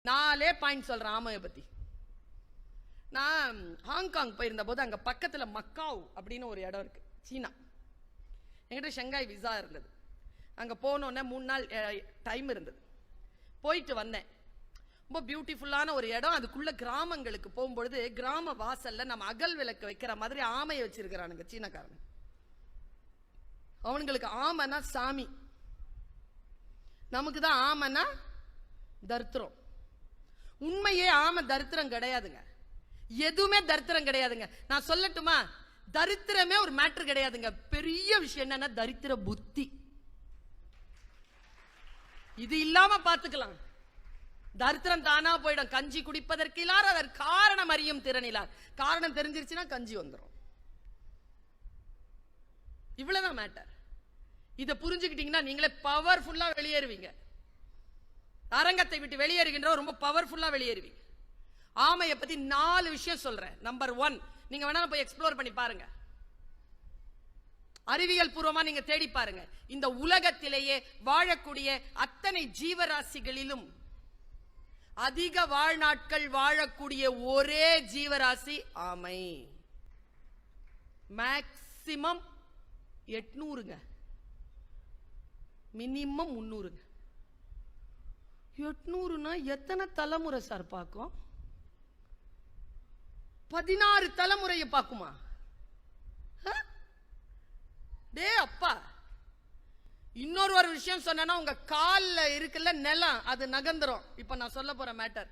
4 point சொல்றேன் ஆமையை பத்தி. நான் ஹாங்காங் போயிருந்த போது அங்க பக்கத்துல மக்காவ் அப்படின்னு ஒரு இடம் இருக்கு, சீனா. என்கிட்ட ஷங்காய் விசா இருந்தது. அங்க போனோன்னே 3 நாள் டைம் இருந்தது. போயிட்டு வந்தேன். ரொம்ப பியூட்டிஃபுல்லான ஒரு இடம். அதுக்குள்ள கிராமங்களுக்கு போகும்பொழுது கிராம வாசல்ல நம்ம அகல் விளக்கு வைக்கிற மாதிரி ஆமையை வச்சிருக்கிறானுங்க சீனக்காரன். அவனுங்களுக்கு ஆமைனா சாமி, நமக்கு தான் ஆமைனா தரித்திரம். உண்மையே ஆமை தரித்திரம் கிடையாதுங்க, எதுவுமே தரித்திரம் கிடையாதுங்க. நான் சொல்லட்டுமா, தரித்திரமே ஒரு மேட்டர் கிடையாதுங்க. பெரிய விஷயம் என்னன்னா தரித்திர புத்தி. இது இல்லாம பாத்துக்கலாம். தரித்திரம் தானா போயிடும். கஞ்சி குடிப்பதற்கிலார் அவர் காரணம் அறியும் திறனிலார். காரணம் தெரிஞ்சிருச்சுன்னா கஞ்சி வந்துடும். இவ்வளவுதான் மேட்டர். இதை புரிஞ்சுக்கிட்டீங்கன்னா நீங்களே பவர்ஃபுல்லா வெளியேறுவீங்க. அரங்கத்தை விட்டு வெளியேறுகின்ற ரொம்ப பவர்ஃபுல்லா வெளியேறுவீங்க. ஆமையை பத்தி 4 விஷயம் சொல்றேன். நம்பர் 1, நீங்க வேணா போய் எக்ஸ்ப்ளோர் பண்ணி பாருங்க, அறிவியல் பூர்வமா நீங்க தேடி பாருங்க. இந்த உலகத்திலேயே வாழக்கூடிய அத்தனை ஜீவராசிகளிலும் அதிக வாழ்நாட்கள் வாழக்கூடிய ஒரே ஜீவராசி ஆமை. Maximum 800ங்க, minimum 300ங்க. 800னா எத்தனை தலைமுறை சார் பார்க்கும்? 16 தலைமுறையை பார்க்குமா? டே அப்பா. இன்னொரு ஒரு விஷயம் சொன்னா, உங்க கால்ல இருக்குல்ல நிலம், அது நகர்ந்துரும். இப்ப நான் சொல்ல போற மேட்டர்,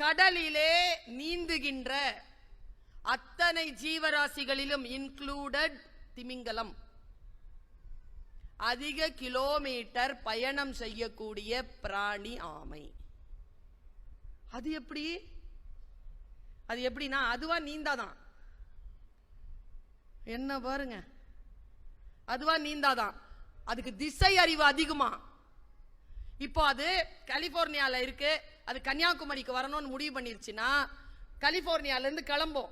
கடலிலே நீந்துகின்ற அத்தனை ஜீவராசிகளிலும் இன்க்ளூடட் திமிங்கலம் அதிக கிலோமீட்டர் பயணம் செய்யக்கூடிய பிராணி ஆமை. அது எப்படி? அது எப்படின்னா அதுவா நீந்தாதான். என்ன பாருங்க, அதுவா நீந்தாதான். அதுக்கு திசை அறிவு அதிகமா. இப்போ அது கலிபோர்னியால இருக்கு, அது கன்னியாகுமரிக்கு வரணும்னு முடிவு பண்ணிருச்சுன்னா கலிபோர்னியால இருந்து கிளம்பும்.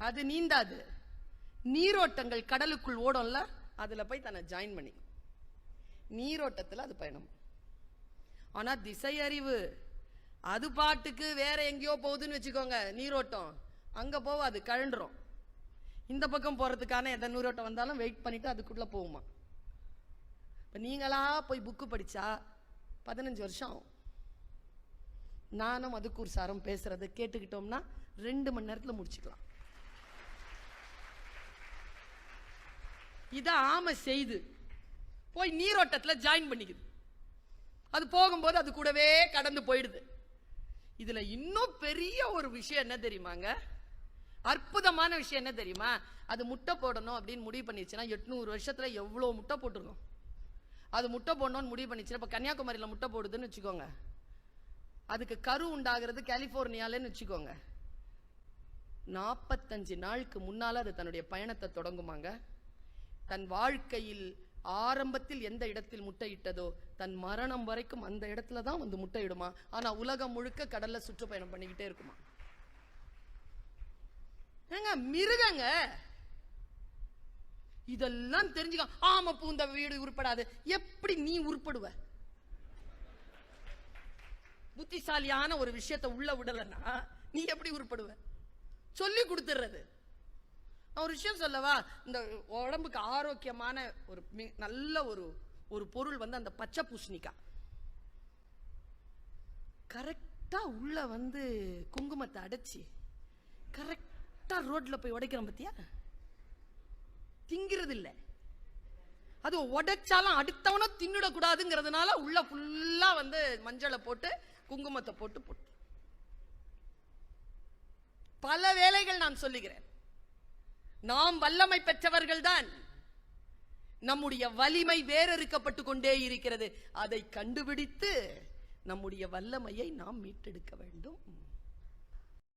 அது நீந்தாது. நீரோட்டங்கள் கடலுக்குள் ஓடும்ல, அதுல போய் தன்னை ஜாயின் பண்ணி நீரோட்டத்தில் அது பயணம். ஆனா திசை அறிவு அது பாட்டுக்கு வேற எங்கேயோ போகுதுன்னு வச்சுக்கோங்க, நீரோட்டம் அங்க போவாது, கழண்டுரும். இந்த பக்கம் போறதுக்கான எந்த நீரோட்டம் வந்தாலும் வெயிட் பண்ணிட்டு அதுக்குள்ள போகுமா. இப்ப நீங்களா போய் புக்கு படிச்சா 15 வருஷம் ஆகும். நானும் அதுக்கு ஒரு சாரம் பேசுறதை கேட்டுக்கிட்டோம்னா 2 மணி நேரத்துல முடிச்சுக்கலாம். இத ஆமை செய்து போய் நீரோட்டத்துல ஜாயின் பண்ணிக்குது. அது போகும்போது அது கூடவே கடந்து போயிடுது. இதுல இன்னும் பெரிய ஒரு விஷயம் என்ன தெரியுமாங்க? அற்புதமான விஷயம் என்ன தெரியுமா? அது முட்டை போடணும் அப்படின்னு முடிவு பண்ணிருச்சுன்னா 800 வருஷத்துல எவ்வளவு முட்டை போட்டுருக்கும். அது முட்டை போடணும்னு முடிவு பண்ணிச்சுன்னா, இப்ப கன்னியாகுமரியில முட்டை போடுதுன்னு வச்சுக்கோங்க, அதுக்கு கரு உண்டாகிறது கலிபோர்னியாலன்னு வச்சுக்கோங்க. 45 நாளுக்கு முன்னால அது தன்னுடைய பயணத்தை தொடங்குமாங்க. தன் வாழ்க்கையில் ஆரம்பத்தில் எந்த இடத்தில் முட்டையிட்டதோ தன் மரணம் வரைக்கும் அந்த இடத்துல தான் வந்து முட்டையிடுமா. ஆனா உலகம் முழுக்க கடல்ல சுற்றுப்பயணம் பண்ணிக்கிட்டே இருக்குமா. ஏங்க மிருகங்க, இதெல்லாம் தெரிஞ்சுக்க. ஆமா பூந்த வீடு உருப்படாது. எப்படி நீ உருப்படுவ? புத்திசாலியான ஒரு விஷயத்தை உள்ள விடலன்னா நீ எப்படி உருப்படுவ? சொல்லி கொடுத்துறது. ஒரு விஷயம் சொல்லவா, இந்த உடம்புக்கு ஆரோக்கியமான ஒரு நல்ல ஒரு பொருள் வந்து அந்த பச்சை பூசணிக்காய். கரெக்டா உள்ள வந்து குங்குமத்தை அடைச்சி கரெக்டா ரோட்ல போய் உடைக்கிறோம் பத்தியா? திங்கிறது இல்ல, அது உடைச்சாலும் அடுத்தவனும் தின்னுடக்கூடாதுங்கிறதுனால உள்ள ஃபுல்லா வந்து மஞ்சளை போட்டு குங்குமத்தை போட்டு போட்டு பல வேளைகள் நான் சொல்லுகிறேன். நாம் வல்லமை பெற்றவர்கள் தான். நம்முடைய வலிமை வேறறுக்கப்பட்டு கொண்டே இருக்கிறது. அதை கண்டுபிடித்து நம்முடைய வல்லமையை நாம் மீட்டெடுக்க வேண்டும்.